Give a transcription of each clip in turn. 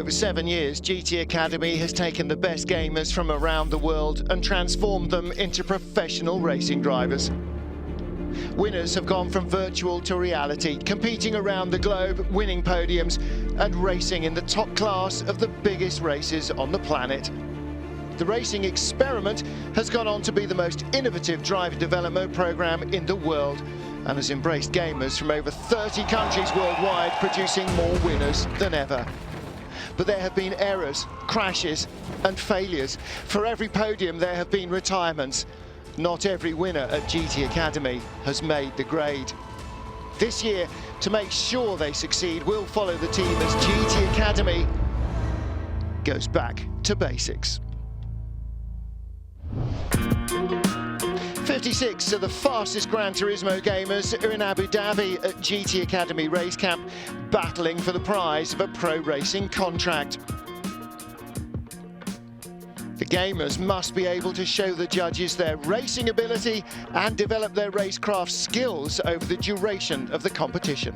over 7 years, GT Academy has taken the best gamers from around the world and transformed them into professional racing drivers. Winners have gone from virtual to reality, competing around the globe, winning podiums and racing in the top class of the biggest races on the planet. The Racing Experiment has gone on to be the most innovative driver development program in the world and has embraced gamers from over 30 countries worldwide, producing more winners than ever. But there have been errors, crashes and failures. For every podium there have been retirements. Not every winner at GT Academy has made the grade. This year, to make sure they succeed, we'll follow the team as GT Academy goes back to basics. 56 of the fastest Gran Turismo gamers are in Abu Dhabi at GT Academy Race Camp, battling for the prize of a pro racing contract. The gamers must be able to show the judges their racing ability and develop their racecraft skills over the duration of the competition.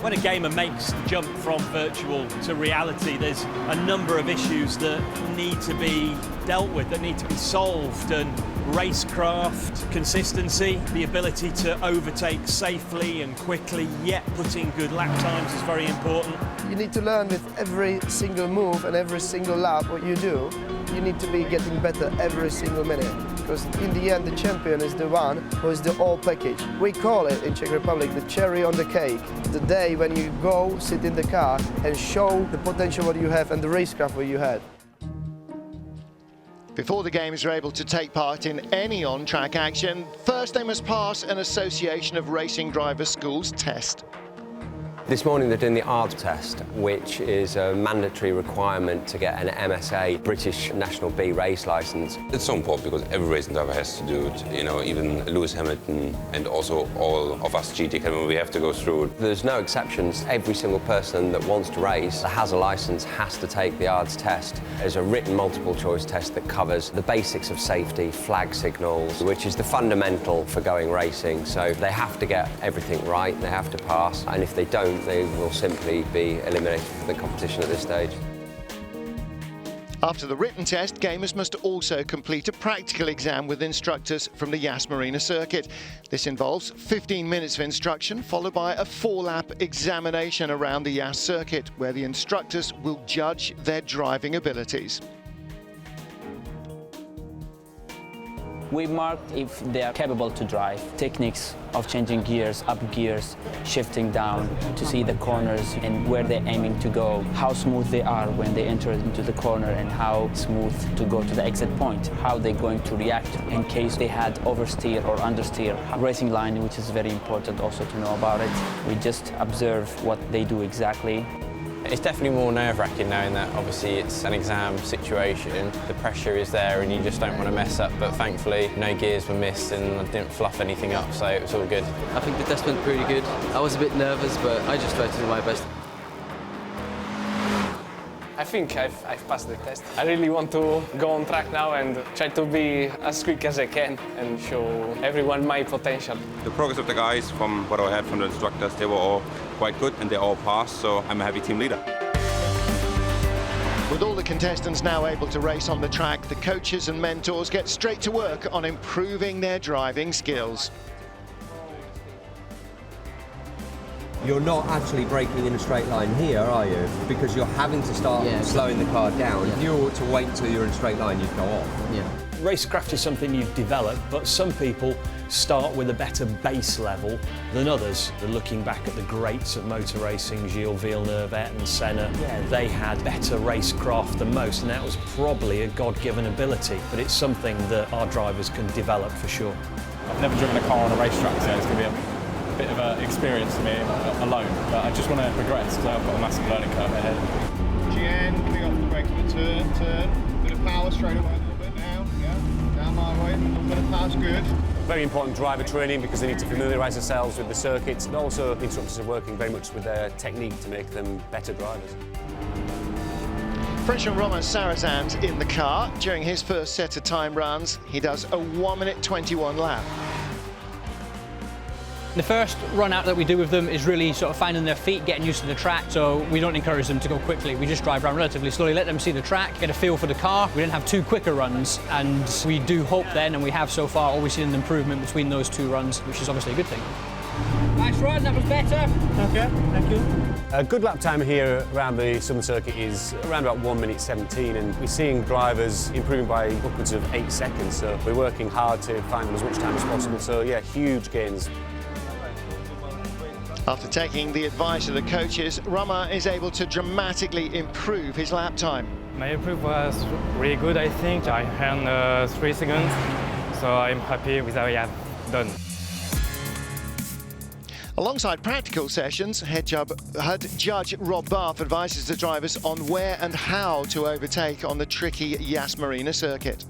When a gamer makes the jump from virtual to reality, there's a number of issues that need to be dealt with, that need to be solved, and racecraft, consistency, the ability to overtake safely and quickly, yet put in good lap times is very important. You need to learn with every single move and every single lap what you do. You need to be getting better every single minute, because in the end the champion is the one who is the whole package. We call it in Czech Republic the cherry on the cake. The day when you go sit in the car and show the potential what you have and the racecraft what you had. Before the gamers are able to take part in any on-track action, first they must pass an Association of Racing Drivers Schools test. This morning they're doing the ARDS test, which is a mandatory requirement to get an MSA, British National B race licence. It's so important because every racing driver has to do it, you know, even Lewis Hamilton and also all of us GT Academy, we have to go through it. There's no exceptions. Every single person that wants to race, that has a licence, has to take the ARDS test. There's a written multiple choice test that covers the basics of safety, flag signals, which is the fundamental for going racing. So they have to get everything right, they have to pass, and if they don't, they will simply be eliminated from the competition at this stage. After the written test, gamers must also complete a practical exam with instructors from the Yas Marina circuit. This involves 15 minutes of instruction, followed by a 4-lap examination around the Yas circuit, where the instructors will judge their driving abilities. We marked if they are capable to drive, techniques of changing gears, up gears, shifting down, to see the corners and where they're aiming to go, how smooth they are when they enter into the corner and how smooth to go to the exit point, how they're going to react in case they had oversteer or understeer. Racing line, which is very important also to know about it. We just observe what they do exactly. It's definitely more nerve-wracking knowing that obviously it's an exam situation. The pressure is there and you just don't want to mess up, but thankfully no gears were missed and I didn't fluff anything up, so it was all good. I think the test went pretty good. I was a bit nervous, but I just tried to do my best. I think I've passed the test. I really want to go on track now and try to be as quick as I can and show everyone my potential. The progress of the guys, from what I heard from the instructors, they were all quite good and they all passed, so I'm a happy team leader. With all the contestants now able to race on the track, the coaches and mentors get straight to work on improving their driving skills. You're not actually braking in a straight line here, are you? Because you're having to start slowing the car down. If you were to wait till you're in a straight line, you'd go off. Racecraft is something you've developed, but some people start with a better base level than others. They're looking back at the greats of motor racing, Gilles Villeneuve, Ayrton Senna. Yeah, they had better racecraft than most, and that was probably a God-given ability, but it's something that our drivers can develop for sure. I've never driven a car on a racetrack, so it's going to be a bit of an experience for me alone, but I just want to progress because I've got a massive learning curve ahead. GN, coming off the brake on the turn, bit of power straight away, a little bit down, down my way, a little bit of power's good. Very important driver training because they need to familiarise themselves with the circuits, and also the instructors are working very much with their technique to make them better drivers. Frenchman Romain Sarrazin's in the car. During his first set of time runs, he does a 1 minute 21 lap. The first run out that we do with them is really sort of finding their feet, getting used to the track, so we don't encourage them to go quickly. We just drive around relatively slowly, let them see the track, get a feel for the car. We didn't have 2 quicker runs, and we do hope then, and we have so far, always seen an improvement between those 2 runs, which is obviously a good thing. Nice run, that was better. Okay, thank you. A good lap time here around the Southern Circuit is around about 1:17, and we're seeing drivers improving by upwards of 8 seconds, so we're working hard to find them as much time as possible, so yeah, huge gains. After taking the advice of the coaches, Rama is able to dramatically improve his lap time. My improve was really good, I think. I earned 3 seconds, so I'm happy with how I have done. Alongside practical sessions, head judge Rob Bath advises the drivers on where and how to overtake on the tricky Yas Marina circuit.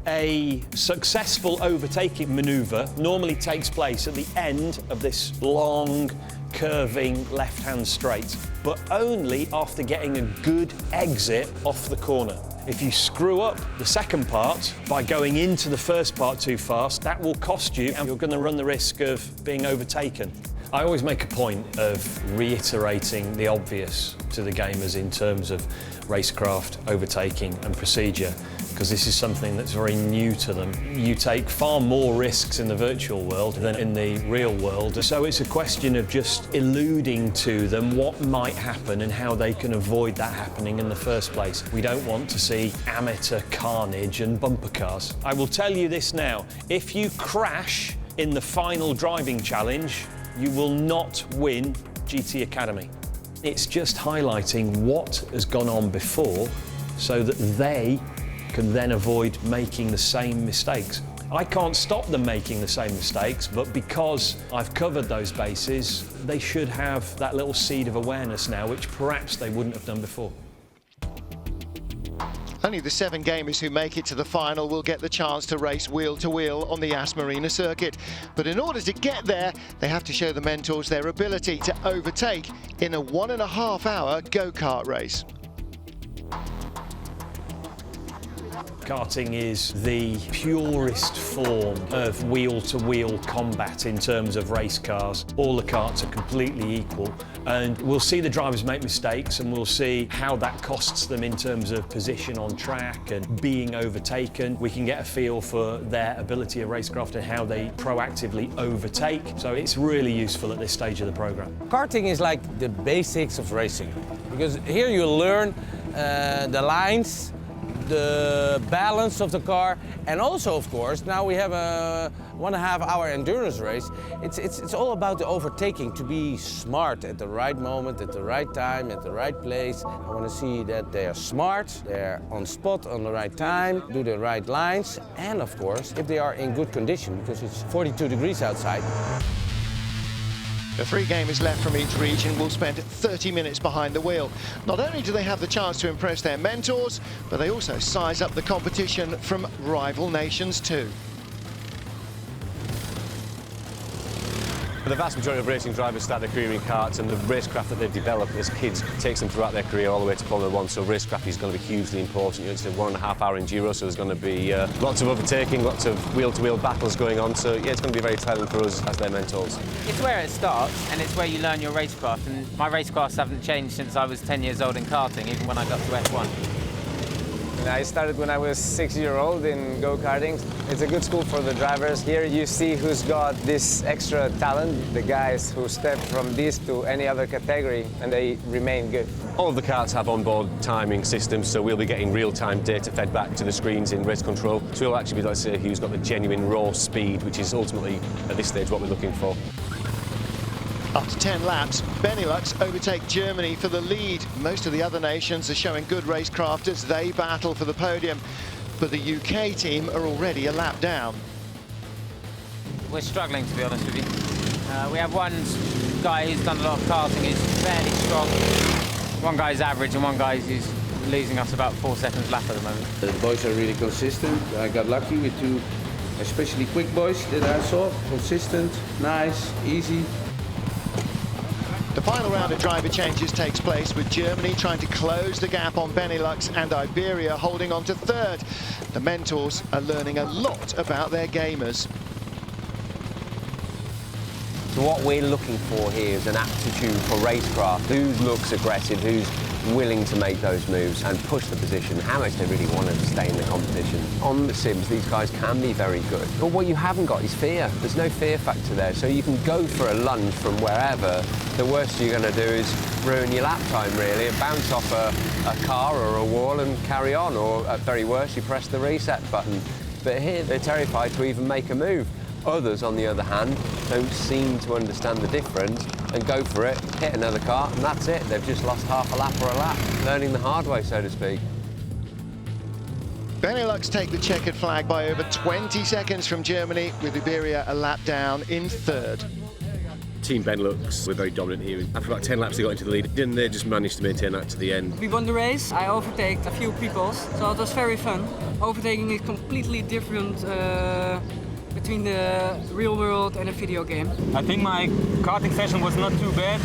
A successful overtaking manoeuvre normally takes place at the end of this long, curving left-hand straight, but only after getting a good exit off the corner. If you screw up the second part by going into the first part too fast, that will cost you, and you're going to run the risk of being overtaken. I always make a point of reiterating the obvious to the gamers in terms of racecraft, overtaking and procedure, because this is something that's very new to them. You take far more risks in the virtual world than in the real world, so it's a question of just alluding to them what might happen and how they can avoid that happening in the first place. We don't want to see amateur carnage and bumper cars. I will tell you this now, if you crash in the final driving challenge, you will not win GT Academy. It's just highlighting what has gone on before so that they can then avoid making the same mistakes. I can't stop them making the same mistakes, but because I've covered those bases, they should have that little seed of awareness now, which perhaps they wouldn't have done before. Only the 7 gamers who make it to the final will get the chance to race wheel to wheel on the Yas Marina circuit. But in order to get there, they have to show the mentors their ability to overtake in a 1.5-hour go-kart race. Karting is the purest form of wheel-to-wheel combat in terms of race cars. All the karts are completely equal, and we'll see the drivers make mistakes, and we'll see how that costs them in terms of position on track and being overtaken. We can get a feel for their ability of racecraft and how they proactively overtake. So it's really useful at this stage of the program. Karting is like the basics of racing, because here you learn the lines, the balance of the car, and also, of course, now we have a 1.5-hour endurance race. It's all about the overtaking, to be smart at the right moment, at the right time, at the right place. I want to see that they are smart, they're on spot on the right time, do the right lines, and of course, if they are in good condition, because it's 42 degrees outside. The 3 gamers left from each region will spend 30 minutes behind the wheel. Not only do they have the chance to impress their mentors, but they also size up the competition from rival nations too. The vast majority of racing drivers start their career in karts, and the racecraft that they've developed as kids takes them throughout their career all the way to Formula 1, so racecraft is going to be hugely important. It's a 1.5-hour enduro, so there's going to be lots of overtaking, lots of wheel-to-wheel battles going on, so yeah, it's going to be very telling for us as their mentors. It's where it starts, and it's where you learn your racecraft, and my racecrafts haven't changed since I was 10 years old in karting, even when I got to F1. I started when I was 6-year-old in go-karting. It's a good school for the drivers. Here you see who's got this extra talent, the guys who step from this to any other category, and they remain good. All of the karts have onboard timing systems, so we'll be getting real-time data fed back to the screens in race control. So we'll actually be able to say who's got the genuine raw speed, which is ultimately, at this stage, what we're looking for. After 10 laps, Benelux overtake Germany for the lead. Most of the other nations are showing good racecraft as they battle for the podium, but the UK team are already a lap down. We're struggling, to be honest with you. We have one guy who's done a lot of karting, who's fairly strong. One guy's average and one guy's who's losing us about 4 seconds lap at the moment. The boys are really consistent. I got lucky with 2 especially quick boys that I saw. Consistent, nice, easy. The final round of driver changes takes place with Germany trying to close the gap on Benelux and Iberia holding on to 3rd. The mentors are learning a lot about their gamers. So what we're looking for here is an aptitude for racecraft. Who looks aggressive, who's willing to make those moves and push the position, how much they really want to stay in the competition. On the sims, these guys can be very good. But what you haven't got is fear. There's no fear factor there. So you can go for a lunge from wherever. The worst you're going to do is ruin your lap time, really, and bounce off a car or a wall and carry on. Or at very worst, you press the reset button. But here, they're terrified to even make a move. Others, on the other hand, don't seem to understand the difference and go for it, hit another car, and that's it. They've just lost half a lap or a lap, learning the hard way, so to speak. Benelux take the checkered flag by over 20 seconds from Germany, with Iberia a lap down in third. Team Benelux were very dominant here. After about 10 laps they got into the lead, and they just managed to maintain that to the end. We won the race. I overtaked a few people, so it was very fun. Overtaking is completely different between the real world and a video game. I think my karting session was not too bad.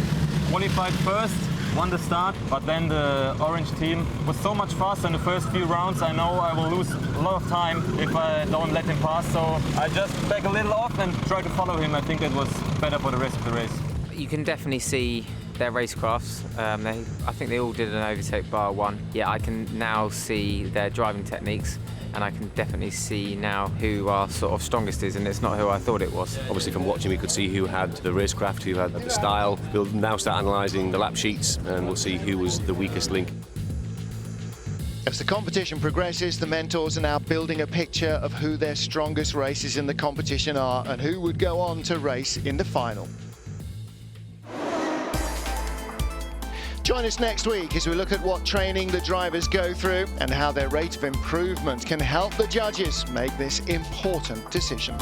Qualified first, won the start, but then the orange team was so much faster in the first few rounds. I know I will lose a lot of time if I don't let him pass, so I just back a little off and try to follow him. I think it was better for the rest of the race. You can definitely see their racecrafts. I think they all did an overtake bar one. Yeah, I can now see their driving techniques, and I can definitely see now who our sort of strongest is, and it's not who I thought it was. Obviously from watching we could see who had the racecraft, who had the style. We'll now start analysing the lap sheets and we'll see who was the weakest link. As the competition progresses, the mentors are now building a picture of who their strongest racers in the competition are and who would go on to race in the final. Join us next week as we look at what training the drivers go through and how their rate of improvement can help the judges make this important decision.